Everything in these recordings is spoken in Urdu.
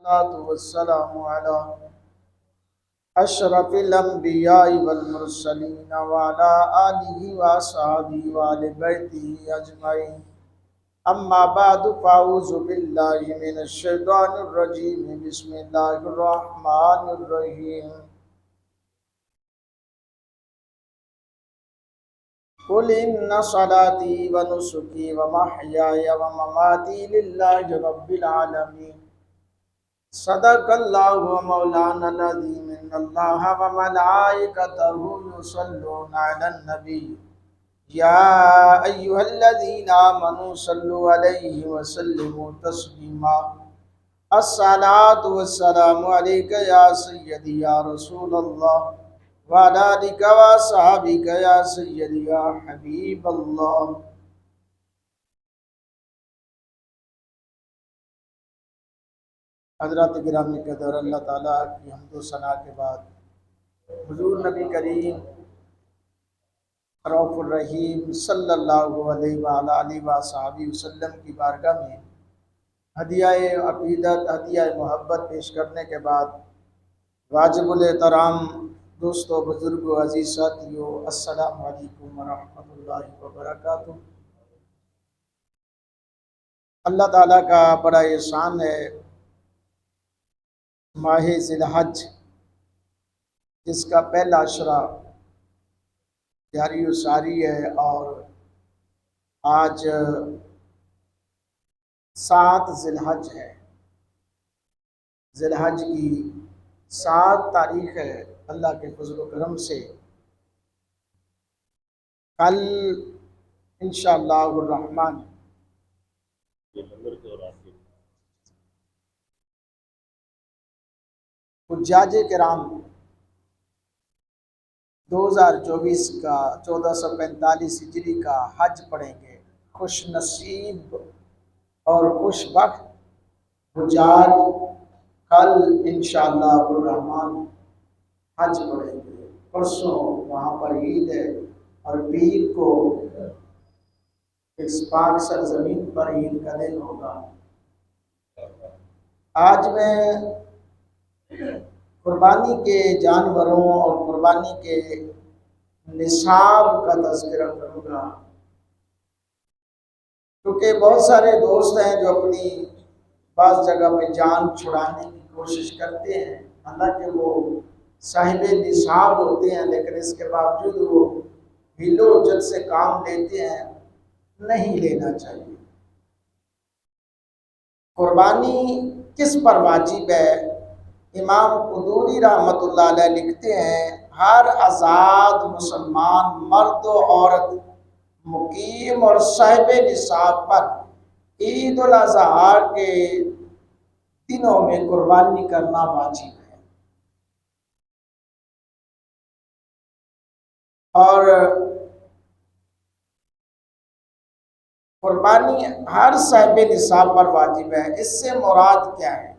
والصلاة والسلام على أشرف الأنبياء والمرسلين وعلى آله وأصحابه وآل بيته أجمعين. أما بعد فأعوذ بالله من الشيطان الرجيم. بسم الله الرحمن الرحيم. قل إن صلاتي ونسكي ومحياي ومماتي لله رب العالمين. صدق الله مولانا العظيم. إن الله وملائكته يصلون على النبي يا أيها الذين آمنوا صلوا عليه وسلموا تسليما. الصلاة والسلام عليك يا سيدي يا رسول الله وعلى آلك وصحبك يا سيدي يا حبيب الله. حضرات گرامی قدر، اللہ تعالیٰ کی حمد و ثنا کے بعد حضور نبی کریم رؤوف الرحیم صلی اللہ علیہ وآلہ وصحبہ وسلم کی بارگاہ میں ہدیہ عقیدت، ہدیہ محبت پیش کرنے کے بعد واجب الاحترام دوستو، بزرگو، عزیز ساتھیو، السلام علیکم ورحمۃ اللہ وبرکاتہ۔ اللہ تعالیٰ کا بڑا احسان ہے، ماہ ذی الحج جس کا پہلا عشرہ جاری و ساری ہے اور آج 7 ذی الحج ہے۔ ذی الحج کی 7 تاریخ ہے۔ اللہ کے فضل و کرم سے کل انشاءاللہ الرحمن حجاج کرام 2024 کا 1445 ہجری کا حج پڑھیں گے۔ خوش نصیب اور خوش بخت حجاج کل انشاءاللہ الرحمن حج پڑھیں گے۔ پرسوں وہاں پر عید ہے اور پیر کو اس پاک سرزمین پر عید کا دن ہوگا۔ آج میں قربانی کے جانوروں اور قربانی کے نصاب کا تذکرہ کروں گا، کیونکہ بہت سارے دوست ہیں جو اپنی بعض جگہ پہ جان چھڑانے کی کوشش کرتے ہیں، حالانکہ وہ صاحب نصاب ہوتے ہیں، لیکن اس کے باوجود وہ ہیل و حجت سے کام لیتے ہیں۔ نہیں لینا چاہیے۔ قربانی کس پر واجب ہے؟ امام قدوری رحمۃ اللہ علیہ لکھتے ہیں، ہر آزاد مسلمان مرد و عورت مقیم اور صاحب نصاب پر عید الاضحیٰ کے دنوں میں قربانی کرنا واجب ہے، اور قربانی ہر صاحب نصاب پر واجب ہے۔ اس سے مراد کیا ہے؟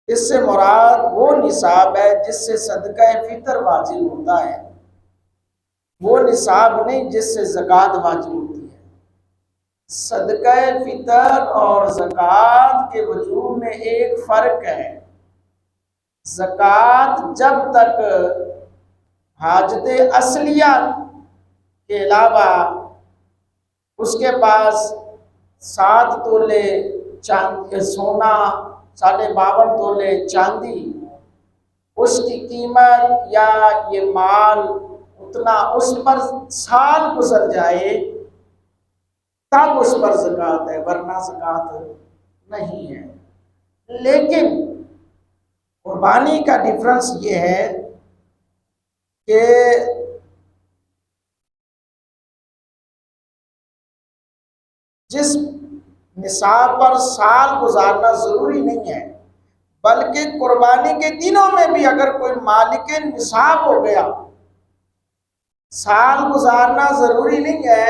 اس سے مراد وہ نصاب ہے جس سے صدقہ فطر واجب ہوتا ہے، وہ نصاب نہیں جس سے زکوٰۃ واجب ہوتی ہے۔ صدقہ فطر اور زکوٰۃ کے وجوب میں ایک فرق ہے۔ زکوٰۃ جب تک حاجت اصلیہ کے علاوہ اس کے پاس 7 تولے سونا، 52.5 تولے چاندی، اس کی قیمت یا یہ مال اتنا اس پر سال گزر جائے تب اس پر زکوٰۃ ہے، ورنہ زکوٰۃ نہیں ہے۔ لیکن قربانی کا ڈیفرنس یہ ہے کہ جس نصاب پر سال گزارنا ضروری نہیں ہے، بلکہ قربانی کے دنوں میں بھی اگر کوئی مالک نصاب ہو گیا، سال گزارنا ضروری نہیں ہے،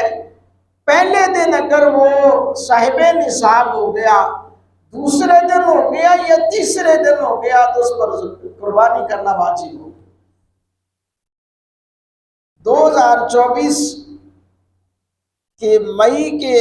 پہلے دن اگر وہ صاحب نصاب ہو گیا، دوسرے دن ہو گیا یا تیسرے دن ہو گیا تو اس پر قربانی کرنا واجب ہو۔ 2024 کے مئی کے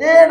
1.5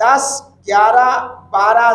10, 11, 12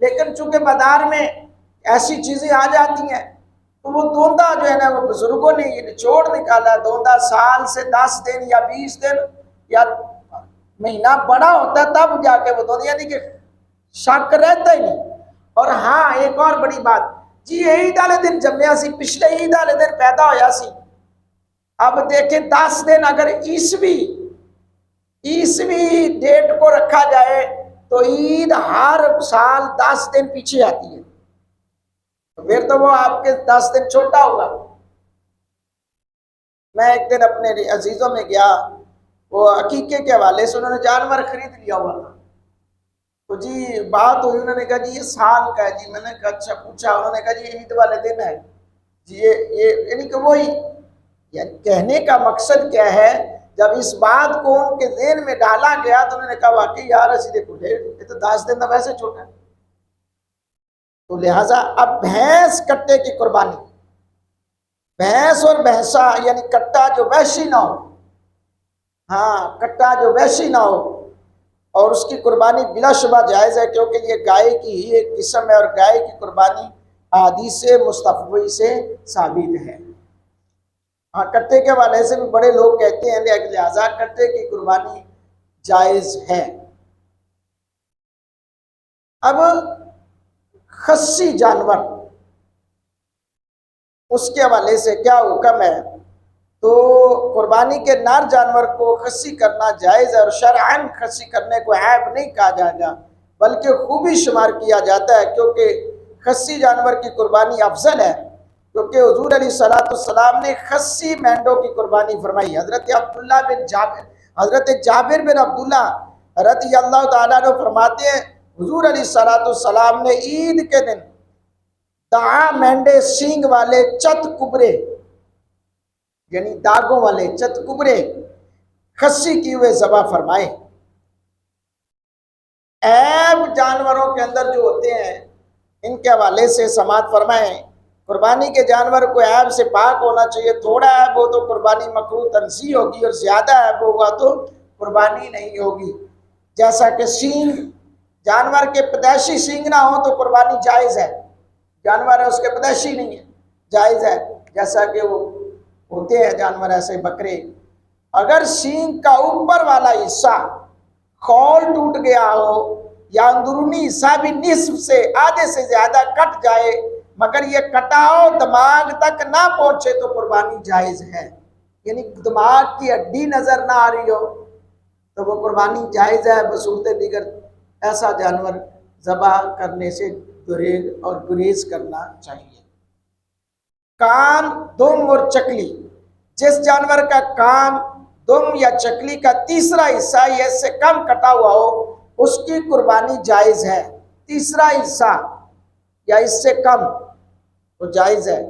لیکن چونکہ بازار میں ایسی چیزیں آ جاتی ہیں تو وہ دوندا جو ہے نا وہ بزرگوں نے یہ نچوڑ نکالا. دوندا سال سے 10 دن یا 20 دن یا مہینہ بڑا ہوتا ہے تب جا کے وہ دوندا، یعنی کہ شک رہتا ہی نہیں. اور ہاں ایک اور بڑی بات جی، عید والے دن جمیا سی، پچھلے عید والے دن پیدا ہویا سی. اب دیکھیں 10 دن اگر عیسوی ڈیٹ کو رکھا جائے تو عید ہر سال 10 دن پیچھے آتی ہے، پھر تو وہ آپ کے 10 دن چھوٹا ہوگا. میں ایک دن اپنے عزیزوں میں گیا، وہ عقیقے کے حوالے سے انہوں نے جانور خرید لیا ہوا تھا. تو جی بات ہوئی، انہوں نے کہا جی یہ سال کا ہے. جی میں نے کہا اچھا. پوچھا، انہوں نے کہا جی عید والے دن ہے. جی یہ یعنی کہ وہی، یعنی کہنے کا مقصد کیا ہے، جب اس بات کو ان کے ذہن میں ڈالا گیا تو انہوں نے کہا واقعی یار اسی دیکھو یہ تو 10 دن تو ویسے چھوٹا ہے. تو لہٰذا اب بھینس کٹے کی قربانی، بھینس اور بھینسا یعنی کٹا جو وحشی نہ ہو، ہاں کٹا جو وحشی نہ ہو، اور اس کی قربانی بلا شبہ جائز ہے، کیونکہ یہ گائے کی ہی ایک قسم ہے اور گائے کی قربانی احادیث مصطفی سے ثابت ہے. ہاں کٹے کے حوالے سے بھی بڑے لوگ کہتے ہیں لہذا کٹے کی قربانی جائز ہے. اب خصی جانور، اس کے حوالے سے کیا حکم ہے؟ تو قربانی کے نر جانور کو خصی کرنا جائز ہے، اور شرعاً خصی کرنے کو عیب نہیں کہا جائے گا بلکہ خوبی شمار کیا جاتا ہے، کیونکہ خصی جانور کی قربانی افضل ہے. کیونکہ حضور علیہ السلام نے خصی مینڈوں کی قربانی فرمائی. حضرت جابر بن عبداللہ رضی اللہ تعالیٰ عنہ فرماتے ہیں حضور علیہ السلام نے عید کے دن 10 مینڈے سینگ والے چت کبرے، یعنی داغوں والے چت کبرے خصی کی ہوئے ذبح فرمائے. عیب جانوروں کے اندر جو ہوتے ہیں ان کے حوالے سے سماعت فرمائیں. قربانی کے جانور کو عیب سے پاک ہونا چاہیے. تھوڑا عیب ہو تو قربانی مکروہ تنزیہ ہوگی، اور زیادہ عیب ہوگا تو قربانی نہیں ہوگی. جیسا کہ سینگ، جانور کے پیدائشی سینگ نہ ہو تو قربانی جائز ہے. جانور ہے اس کے پیدائشی نہیں ہے، جائز ہے. جیسا کہ وہ ہوتے ہیں جانور ایسے بکرے، اگر سینگ کا اوپر والا حصہ خول ٹوٹ گیا ہو یا اندرونی حصہ بھی نصف سے آدھے سے زیادہ کٹ جائے مگر یہ کٹاؤ دماغ تک نہ پہنچے تو قربانی جائز ہے. یعنی دماغ کی ہڈی نظر نہ آ رہی ہو تو وہ قربانی جائز ہے. بصورت دیگر ایسا جانور ذبح کرنے سے گریز کرنا چاہیے. کان، دم اور چکلی، جس جانور کا کان، دم یا چکلی کا تیسرا حصہ یا اس سے کم کٹا ہوا ہو اس کی قربانی جائز ہے. تیسرا حصہ یا اس سے کم تو جائز ہے.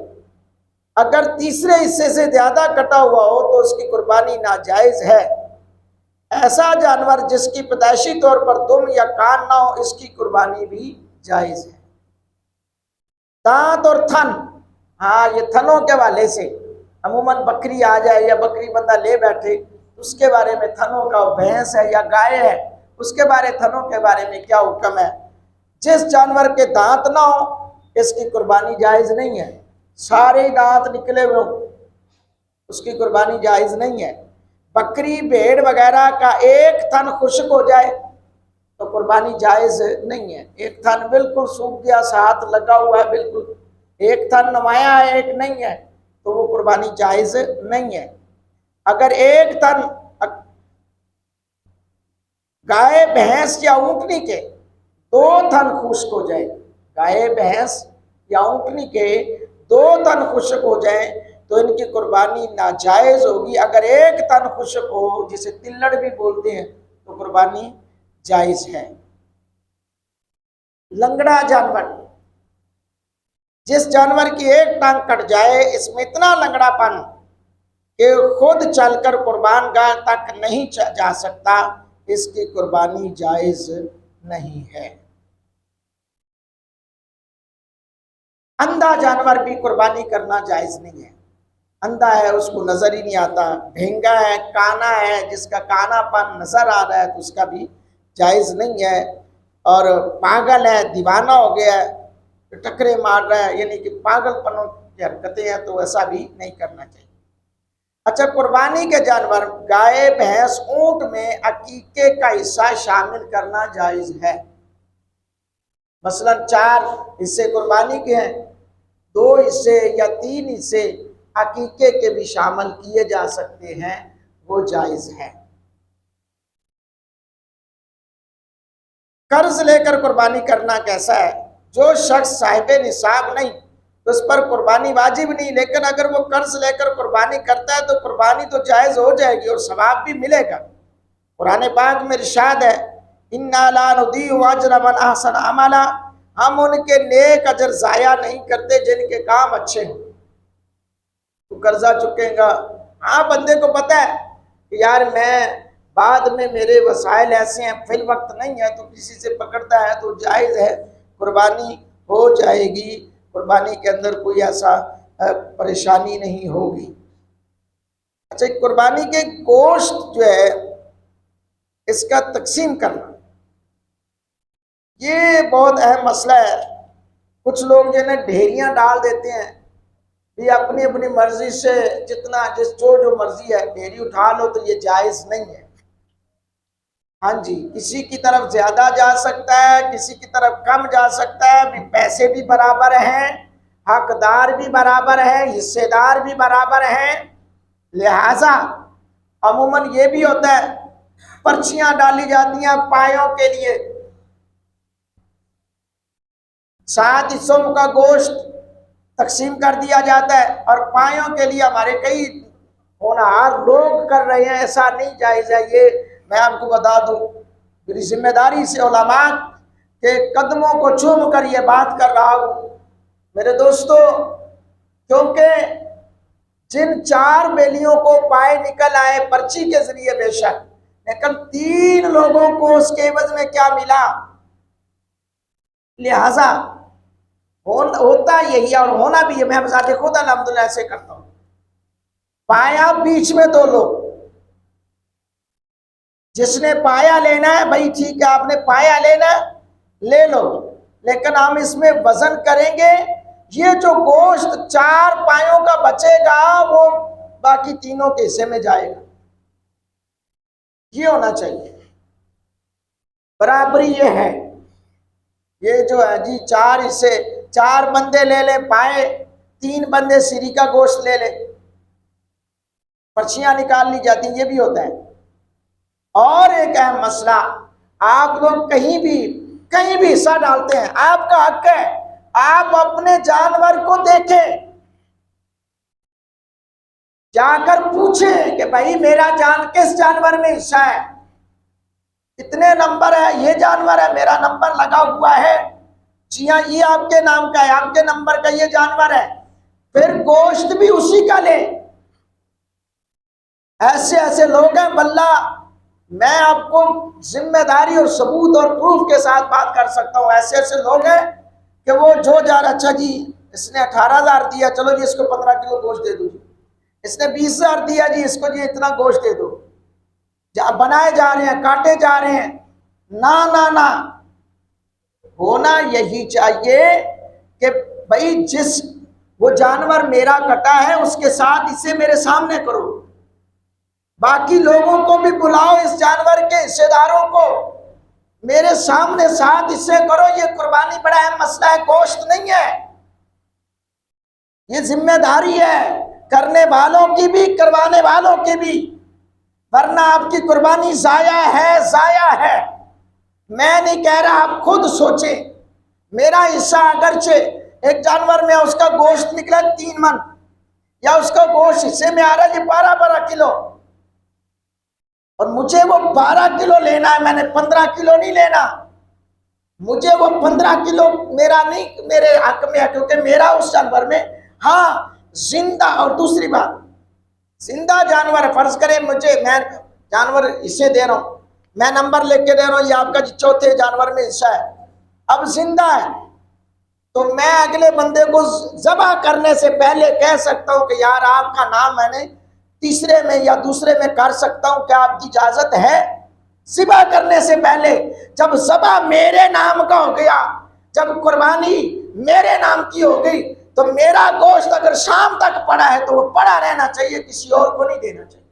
اگر تیسرے حصے سے زیادہ کٹا ہوا ہو تو اس کی قربانی ناجائز ہے. ایسا جانور جس کی پیدائشی طور پر دم یا کان نہ ہو اس کی قربانی بھی جائز ہے. دانت اور تھن، ہاں یہ تھنوں کے حوالے سے عموماً بکری آ جائے یا بکری بندہ لے بیٹھے اس کے بارے میں تھنوں کا، بھینس ہے یا گائے ہے اس کے بارے تھنوں کے بارے میں کیا حکم ہے؟ جس جانور کے دانت نہ ہو اس کی قربانی جائز نہیں ہے. سارے دانت نکلے ہوئے ہوں اس کی قربانی جائز نہیں ہے. بکری، بھیڑ وغیرہ کا ایک تھن خشک ہو جائے تو قربانی جائز نہیں ہے. ایک تھن بالکل سوکھ گیا، ساتھ لگا ہوا ہے بالکل، ایک تھن نمایاں ہے ایک نہیں ہے تو وہ قربانی جائز نہیں ہے. اگر ایک تھن گائے، بھینس یا اونٹنی کے 2 تھن خشک ہو جائے، گائے، بھینس یا اونٹنی کے 2 تھن خشک ہو جائیں تو ان کی قربانی ناجائز ہوگی. اگر ایک تھن خشک ہو جسے تلڑ بھی بولتے ہیں تو قربانی جائز ہے. لنگڑا جانور، جس جانور کی ایک ٹانگ کٹ جائے، اس میں اتنا لنگڑا پن کہ خود چل کر قربان گاہ تک نہیں جا سکتا، اس کی قربانی جائز نہیں ہے. اندھا جانور بھی قربانی کرنا جائز نہیں ہے. اندھا ہے، اس کو نظر ہی نہیں آتا. ڈھینگا ہے، کانا ہے، جس کا کانا پن نظر آ رہا ہے تو اس کا بھی جائز نہیں ہے. اور پاگل ہے، دیوانہ ہو گیا ہے، ٹکرے مار رہا ہے، یعنی کہ پاگل پنوں کی حرکتیں ہیں، تو ایسا بھی نہیں کرنا چاہیے۔ اچھا، قربانی کے جانور گائے، بھینس، اونٹ میں عقیقے کا حصہ شامل کرنا جائز ہے۔ مثلا 4 حصے قربانی کے ہیں، 2 حصے یا 3 حصے عقیقے کے بھی شامل کیے جا سکتے ہیں، وہ جائز ہے۔ قرض لے کر قربانی کرنا کیسا ہے؟ جو شخص صاحب نصاب نہیں تو اس پر قربانی واجب نہیں، لیکن اگر وہ قرض لے کر قربانی کرتا ہے تو قربانی تو جائز ہو جائے گی اور ثواب بھی ملے گا۔ قرآن پاک میں ارشاد ہے، اِنَّا لَا نُضِيعُ أَجْرَ مَنْ أَحْسَنَ عَمَلًا، ہم ان کے نیک اجر ضائع نہیں کرتے جن کے کام اچھے ہیں۔ تو قرضہ چکے گا، ہاں بندے کو پتہ ہے کہ یار میں بعد میں میرے وسائل ایسے ہیں، فی الوقت نہیں ہے، تو کسی سے پکڑتا ہے تو جائز ہے، قربانی ہو جائے گی، قربانی کے اندر کوئی ایسا پریشانی نہیں ہوگی۔ اچھا، قربانی کے گوشت جو ہے اس کا تقسیم کرنا، یہ بہت اہم مسئلہ ہے۔ کچھ لوگ جو ہے نا ڈھیریاں ڈال دیتے ہیں، یہ اپنی اپنی مرضی سے جتنا جو مرضی ہے ڈھیری اٹھا لو، تو یہ جائز نہیں ہے۔ ہاں جی، کسی کی طرف زیادہ جا سکتا ہے، کسی کی طرف کم جا سکتا ہے، پیسے بھی برابر ہیں، حقدار بھی برابر ہیں، حصے دار بھی برابر ہیں، لہٰذا عموماً یہ بھی ہوتا ہے پرچیاں ڈالی جاتی ہیں پایوں کے لیے، 7 حصوں کا گوشت تقسیم کر دیا جاتا ہے، اور پایوں کے لیے ہمارے کئی ہونہار لوگ کر رہے ہیں، ایسا نہیں جائز ہے۔ یہ میں آپ کو بتا دوں، میری ذمہ داری سے علماء کے قدموں کو چوم کر یہ بات کر رہا ہوں۔ میرے دوستو، کیونکہ جن 4 بیلیوں کو پائے نکل آئے پرچی کے ذریعے بے شک، لیکن 3 لوگوں کو اس کے عوض میں کیا ملا، لہذا ہوتا یہی اور ہونا بھی ہے۔ میں بذات خود الحمدللہ ایسے کرتا ہوں، پایا بیچ میں 2 لوگ، جس نے پایا لینا ہے بھائی ٹھیک ہے، آپ نے پایا لینا لے لو، لیکن ہم اس میں وزن کریں گے، یہ جو گوشت 4 پایوں کا بچے گا وہ باقی تینوں کے حصے میں جائے گا، یہ ہونا چاہیے، برابری یہ ہے۔ یہ جو ہے جی 4 حصے، 4 بندے لے لیں پائے، 3 بندے سری کا گوشت لے لیں، پرچیاں نکال لی جاتی ہیں، یہ بھی ہوتا ہے۔ اور ایک اہم مسئلہ، آپ لوگ کہیں بھی حصہ ڈالتے ہیں، آپ کا حق ہے، آپ اپنے جانور کو دیکھیں، جا کر پوچھیں کہ بھائی میرا کس جانور میں حصہ ہے، اتنے نمبر ہے، یہ جانور ہے، میرا نمبر لگا ہوا ہے، جی ہاں یہ آپ کے نام کا ہے، آپ کے نمبر کا یہ جانور ہے، پھر گوشت بھی اسی کا لیں۔ ایسے لوگ ہیں، واللہ میں آپ کو ذمہ داری اور ثبوت اور پروف کے ساتھ بات کر سکتا ہوں، ایسے لوگ ہیں کہ وہ جو جا رہا، اچھا جی اس نے 18,000 دیا، چلو جی اس کو 15 کلو گوشت دے دو، اس نے 20,000 دیا جی اس کو جی اتنا گوشت دے دو، بنائے جا رہے ہیں، کاٹے جا رہے ہیں، نہ ہونا یہی چاہیے کہ بھائی وہ جانور میرا کٹا ہے اس کے ساتھ اسے میرے سامنے کرو، باقی لوگوں کو بھی بلاؤ، اس جانور کے حصے داروں کو میرے سامنے ساتھ حصے کرو۔ یہ قربانی بڑا اہم مسئلہ ہے، گوشت نہیں ہے، یہ ذمہ داری ہے کرنے والوں کی بھی کروانے والوں کی بھی، ورنہ آپ کی قربانی ضائع ہے۔ میں نہیں کہہ رہا، آپ خود سوچیں، میرا حصہ اگرچہ ایک جانور میں اس کا گوشت نکلا 3 من، یا اس کا گوشت حصے میں آ رہا ہے 12 کلو، اور مجھے وہ 12 کلو لینا ہے، میں نے 15 کلو نہیں لینا، مجھے وہ 15 کلو میرا نہیں، میرے حق میں ہے، کیونکہ میرا اس جانور میں، ہاں زندہ، اور دوسری بات زندہ جانور ہے، فرض کریں میں جانور اسے دے رہا ہوں، میں نمبر لکھ کے دے رہا ہوں، یہ آپ کا 4تھے جانور میں حصہ ہے، اب زندہ ہے تو میں اگلے بندے کو ذبح کرنے سے پہلے کہہ سکتا ہوں کہ یار آپ کا نام میں نے تیسرے میں یا دوسرے میں کر سکتا ہوں، کیا آپ کی اجازت ہے؟ ذبح کرنے سے پہلے جب ذبح میرے نام کا ہو گیا، جب قربانی میرے نام کی ہو گئی، تو میرا گوشت اگر شام تک پڑا ہے تو وہ پڑا رہنا چاہیے، کسی اور کو نہیں دینا چاہیے۔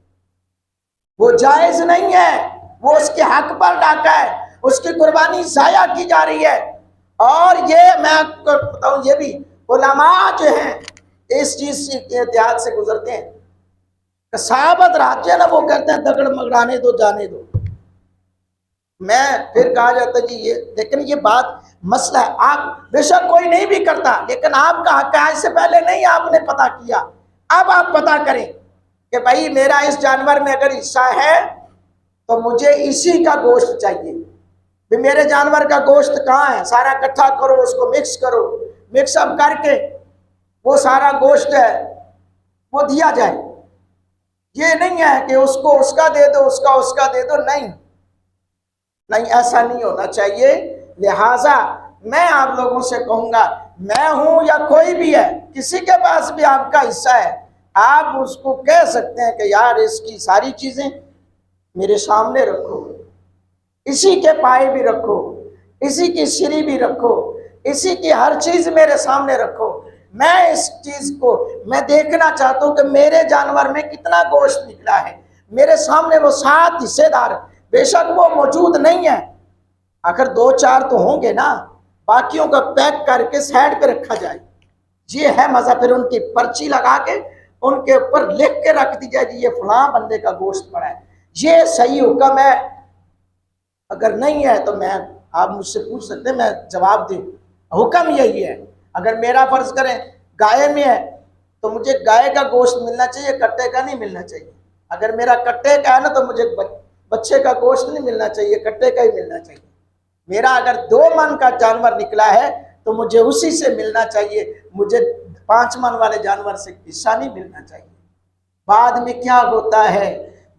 وہ جائز نہیں ہے، وہ اس کے حق پر ڈاکہ ہے، اس کی قربانی ضائع کی جا رہی ہے۔ اور یہ میں آپ کو بتاؤں، یہ بھی علماء جو ہیں اس چیز کے احتیاط سے گزرتے ہیں۔ صحابت رہتے ہیں نا، وہ کہتے ہیں دگڑ مگڑانے دو، جانے دو۔ میں پھر کہا جاتا ہے جی یہ، لیکن یہ بات مسئلہ ہے، آپ بے شک کوئی نہیں بھی کرتا، لیکن آپ کا حق ہے، اس سے پہلے نہیں آپ نے پتہ کیا، اب آپ پتہ کریں کہ بھائی میرا اس جانور میں اگر حصہ ہے تو مجھے اسی کا گوشت چاہیے۔ بھی میرے جانور کا گوشت کہاں ہے، سارا اکٹھا کرو، اس کو مکس کرو، مکس اپ کر کے وہ سارا گوشت ہے وہ دیا جائے۔ یہ نہیں ہے کہ اس کو اس کا دے دو، اس کا دے دو، نہیں نہیں، ایسا نہیں ہونا چاہیے۔ لہٰذا میں آپ لوگوں سے کہوں گا، میں ہوں یا کوئی بھی ہے، کسی کے پاس بھی آپ کا حصہ ہے، آپ اس کو کہہ سکتے ہیں کہ یار اس کی ساری چیزیں میرے سامنے رکھو، اسی کے پائے بھی رکھو، اسی کی سری بھی رکھو، اسی کی ہر چیز میرے سامنے رکھو۔ میں اس چیز کو میں دیکھنا چاہتا ہوں کہ میرے جانور میں کتنا گوشت نکلا ہے، میرے سامنے وہ 7 حصے دار، بے شک وہ موجود نہیں ہے، اگر 2-4 تو ہوں گے نا، باقیوں کا پیک کر کے سائڈ پہ رکھا جائے۔ یہ ہے مزہ، پھر ان کی پرچی لگا کے ان کے اوپر لکھ کے رکھ دی جائے جی یہ فلاں بندے کا گوشت پڑا ہے۔ یہ صحیح حکم ہے، اگر نہیں ہے تو میں، آپ مجھ سے پوچھ سکتے ہیں، میں جواب دوں، حکم یہی ہے۔ اگر میرا فرض کریں گائے میں ہے تو مجھے گائے کا گوشت ملنا چاہیے، کٹے کا نہیں ملنا چاہیے۔ اگر میرا کٹے کا ہے نا تو مجھے بچے کا گوشت نہیں ملنا چاہیے، کٹے کا ہی ملنا چاہیے۔ میرا اگر 2 من کا جانور نکلا ہے تو مجھے اسی سے ملنا چاہیے، مجھے 5 من والے جانور سے حصہ نہیں ملنا چاہیے۔ بعد میں کیا ہوتا ہے،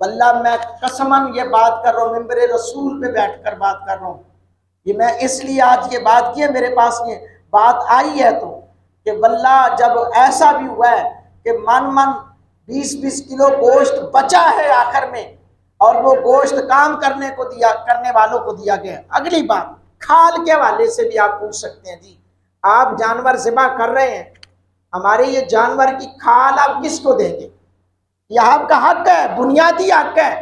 واللہ میں قسماً یہ بات کر رہا ہوں، ممبر رسول پہ بیٹھ کر بات کر رہا ہوں، یہ میں اس لیے آج یہ بات کی ہے، میرے پاس یہ بات آئی ہے تو، کہ واللہ جب ایسا بھی ہوا ہے کہ من 20-20 کلو گوشت بچا ہے آخر میں، اور وہ گوشت کام کرنے والوں کو دیا گیا۔ اگلی بات کھال کے حوالے سے بھی آپ پوچھ سکتے ہیں، جی آپ جانور ذبح کر رہے ہیں، ہمارے یہ جانور کی کھال آپ کس کو دیں گے؟ یہ آپ کا حق ہے، بنیادی حق ہے۔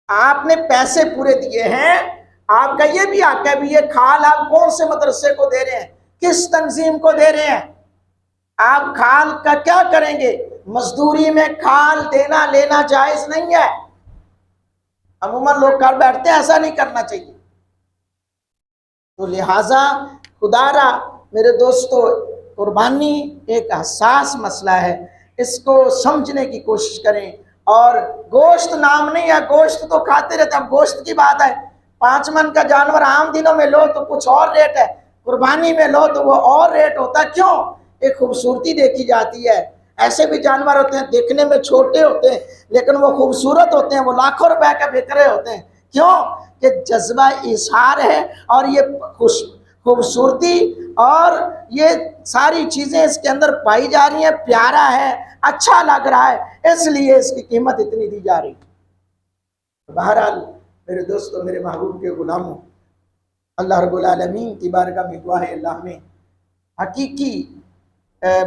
آپ نے پیسے پورے دیے ہیں، آپ کا یہ بھی حق ہے بھی یہ کھال آپ کون سے مدرسے کو دے رہے ہیں، کس تنظیم کو دے رہے ہیں۔ آپ کھال کا کیا کریں گے؟ مزدوری میں کھال دینا لینا جائز نہیں ہے، عموماً لوگ کر بیٹھتے ہیں، ایسا نہیں کرنا چاہیے۔ تو لہٰذا خدا را میرے دوستو، قربانی ایک حساس مسئلہ ہے، اس کو سمجھنے کی کوشش کریں۔ اور گوشت نام نہیں ہے، گوشت تو کھاتے رہتے ہیں، اب گوشت کی بات ہے، 5 من کا جانور عام دنوں میں لو تو کچھ اور ریٹ ہے، قربانی میں لو تو وہ اور ریٹ ہوتا ہے۔ کیوں؟ ایک خوبصورتی دیکھی جاتی ہے۔ ایسے بھی جانور ہوتے ہیں دیکھنے میں چھوٹے ہوتے ہیں لیکن وہ خوبصورت ہوتے ہیں، وہ لاکھوں روپے کا بک رہے ہوتے ہیں۔ کیوں؟ کہ جذبہ اظہار ہے، اور یہ خوبصورتی اور یہ ساری چیزیں اس کے اندر پائی جا رہی ہیں، پیارا ہے، اچھا لگ رہا ہے، اس لیے اس کی قیمت اتنی دی جا رہی ہے۔ بہرحال میرے دوستو، میرے محبوب کے غلاموں، اللہ رب العالمین کی بارگاہ میں دعا ہے اللہ ہمیں حقیقی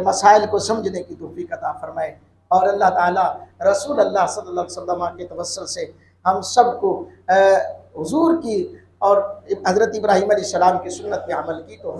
مسائل کو سمجھنے کی توفیق عطا فرمائے، اور اللہ تعالیٰ رسول اللہ صلی اللہ علیہ وسلم کے توسل سے ہم سب کو حضور کی اور حضرت ابراہیم علیہ السلام کی سنت پہ عمل کی تو